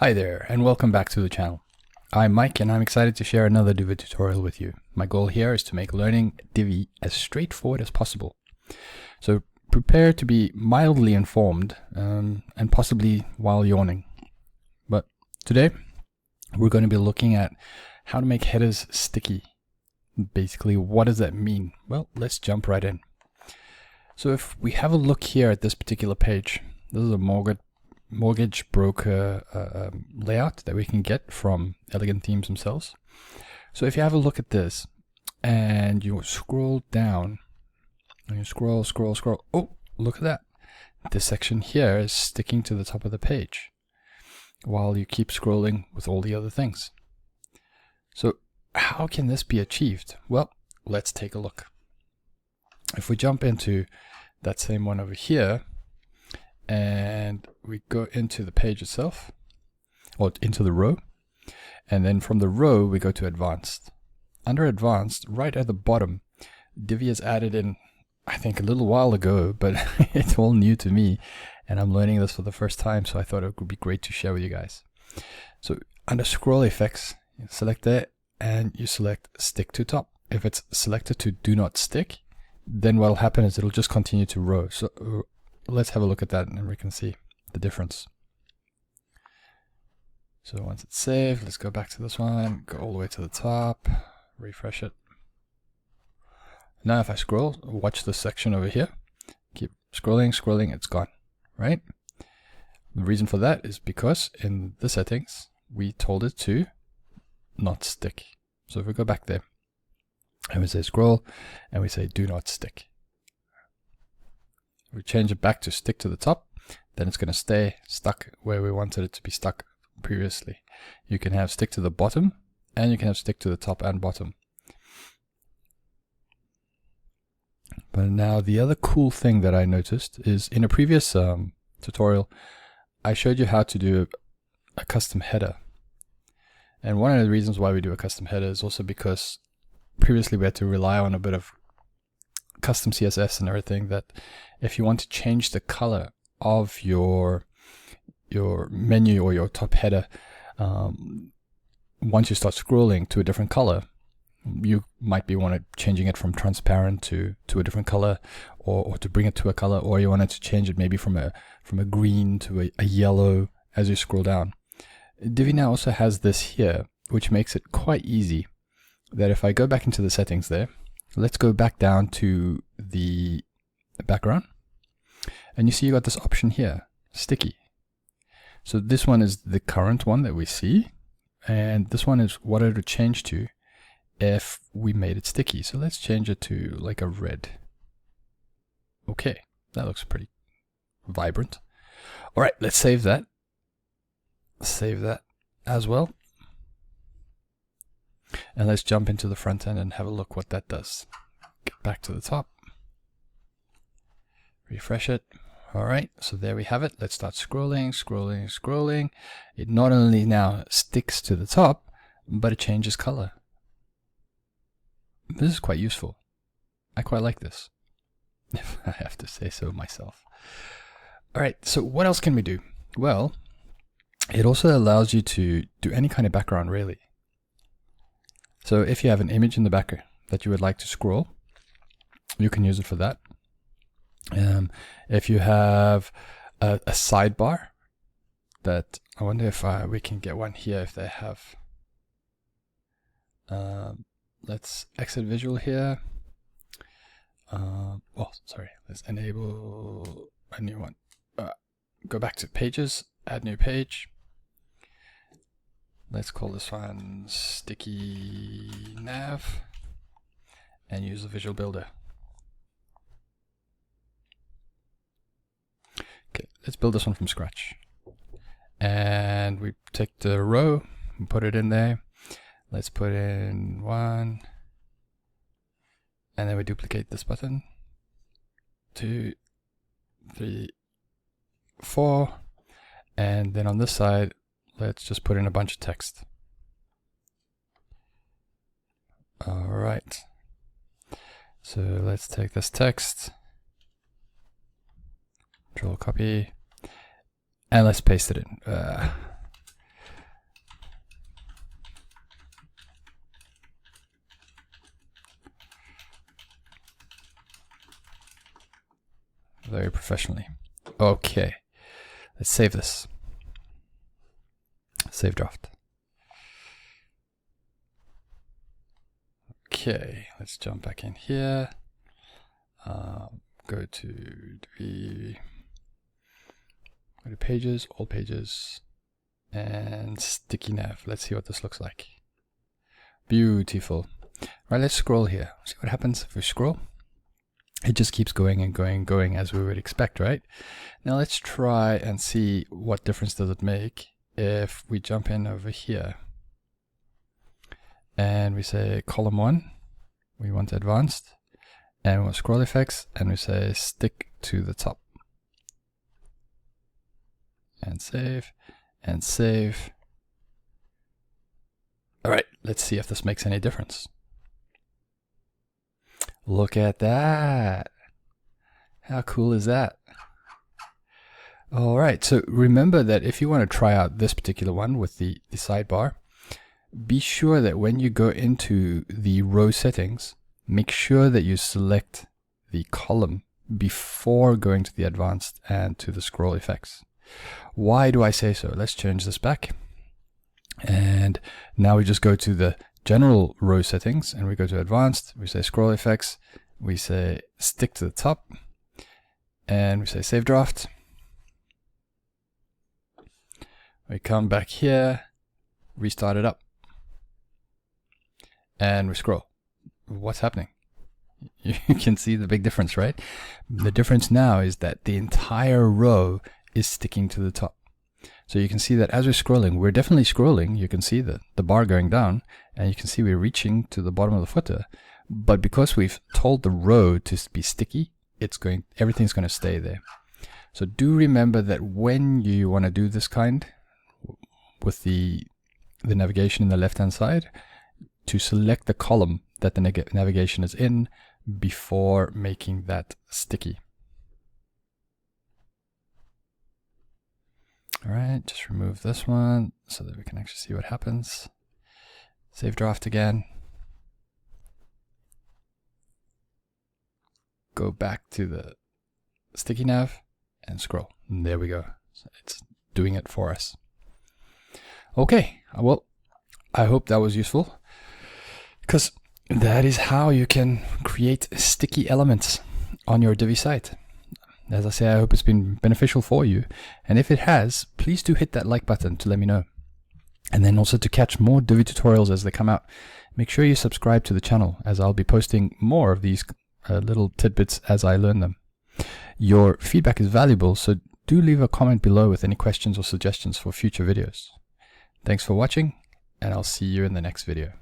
Hi there, and welcome back to the channel. I'm Mike, and I'm excited to share another Divi tutorial with you. My goal here is to make learning Divi as straightforward as possible. So prepare to be mildly informed, and possibly while yawning. But today, we're going to be looking at how to make headers sticky. Basically, what does that mean? Well, let's jump right in. So if we have a look here at this particular page, this is a mortgage broker layout that we can get from Elegant Themes themselves. So if you have a look at this and you scroll down and you scroll, oh, look at that. This section here is sticking to the top of the page while you keep scrolling with all the other things. So how can this be achieved? Well, let's take a look. If we jump into that same one over here, and we go into the page itself, or into the row, and then from the row we go to advanced. Under advanced, right at the bottom, Divi has added in, I think a little while ago, but it's all new to me, and I'm learning this for the first time, so I thought it would be great to share with you guys. So under scroll effects, you select that, and you select stick to top. If it's selected to do not stick, then what will happen is it'll just continue to row. So let's have a look at that and we can see the difference. So once it's saved, let's go back to this one, go all the way to the top, refresh it. Now if I scroll, watch this section over here, keep scrolling, it's gone, right? The reason for that is because in the settings, we told it to not stick. So if we go back there, and we say scroll, and we say do not stick. We change it back to stick to the top, then it's going to stay stuck where we wanted it to be stuck previously. You can have stick to the bottom, and you can have stick to the top and bottom. But now the other cool thing that I noticed is in a previous tutorial, I showed you how to do a custom header. And one of the reasons why we do a custom header is also because previously we had to rely on a bit of custom CSS and everything, that if you want to change the color of your menu or your top header, once you start scrolling to a different color, you might be changing it from transparent to a different color, or to bring it to a color, or you wanted to change it maybe from a green to a yellow as you scroll down. Divi now also has this here, which makes it quite easy, that if I go back into the settings there, let's go back down to the background, and you see you got this option here, sticky. So this one is the current one that we see, and this one is what it would change to if we made it sticky. So let's change it to like a red. Okay, that looks pretty vibrant. All right, let's save that. Save that as well. And let's jump into the front end and have a look what that does. Get back to the top. Refresh it. All right, so there we have it. Let's start scrolling. It not only now sticks to the top, but it changes color. This is quite useful. I quite like this, if I have to say so myself. All right, so what else can we do? Well, it also allows you to do any kind of background, really. So if you have an image in the back that you would like to scroll, you can use it for that. If you have a sidebar, that I wonder if we can get one here if they have. Let's exit visual here. Let's enable a new one. Go back to pages, add new page. Let's call this one sticky nav and use the visual builder. Okay, let's build this one from scratch. And we take the row and put it in there. Let's put in 1. And then we duplicate this button. 2, 3, 4. And then on this side, let's just put in a bunch of text. All right. So let's take this text, Control copy, and let's paste it in. very professionally. Okay, let's save this. Save draft. Okay, let's jump back in here. Go to Divi, go to pages, all pages, and sticky nav. Let's see what this looks like. Beautiful. Right, let's scroll here. See what happens if we scroll. It just keeps going and going and going as we would expect, right? Now let's try and see what difference does it make if we jump in over here and we say column 1, we want advanced, and we want scroll effects, and we say stick to the top. And save, and save. All right, let's see if this makes any difference. Look at that. How cool is that? All right, so remember that if you want to try out this particular one with the sidebar, be sure that when you go into the row settings, make sure that you select the column before going to the advanced and to the scroll effects. Why do I say so? Let's change this back. And now we just go to the general row settings and we go to advanced, we say scroll effects, we say stick to the top, and we say save draft. We come back here, restart it up, and we scroll. What's happening? You can see the big difference, right? The difference now is that the entire row is sticking to the top. So you can see that as we're scrolling, we're definitely scrolling. You can see the bar going down, and you can see we're reaching to the bottom of the footer. But because we've told the row to be sticky, everything's going to stay there. So do remember that when you want to do this kind with the navigation in the left-hand side, to select the column that the navigation is in before making that sticky. All right, just remove this one so that we can actually see what happens. Save draft again. Go back to the sticky nav and scroll. And there we go. So it's doing it for us. Okay, well, I hope that was useful, because that is how you can create sticky elements on your Divi site. As I say, I hope it's been beneficial for you. And if it has, please do hit that like button to let me know. And then also to catch more Divi tutorials as they come out, make sure you subscribe to the channel, as I'll be posting more of these little tidbits as I learn them. Your feedback is valuable, so do leave a comment below with any questions or suggestions for future videos. Thanks for watching, and I'll see you in the next video.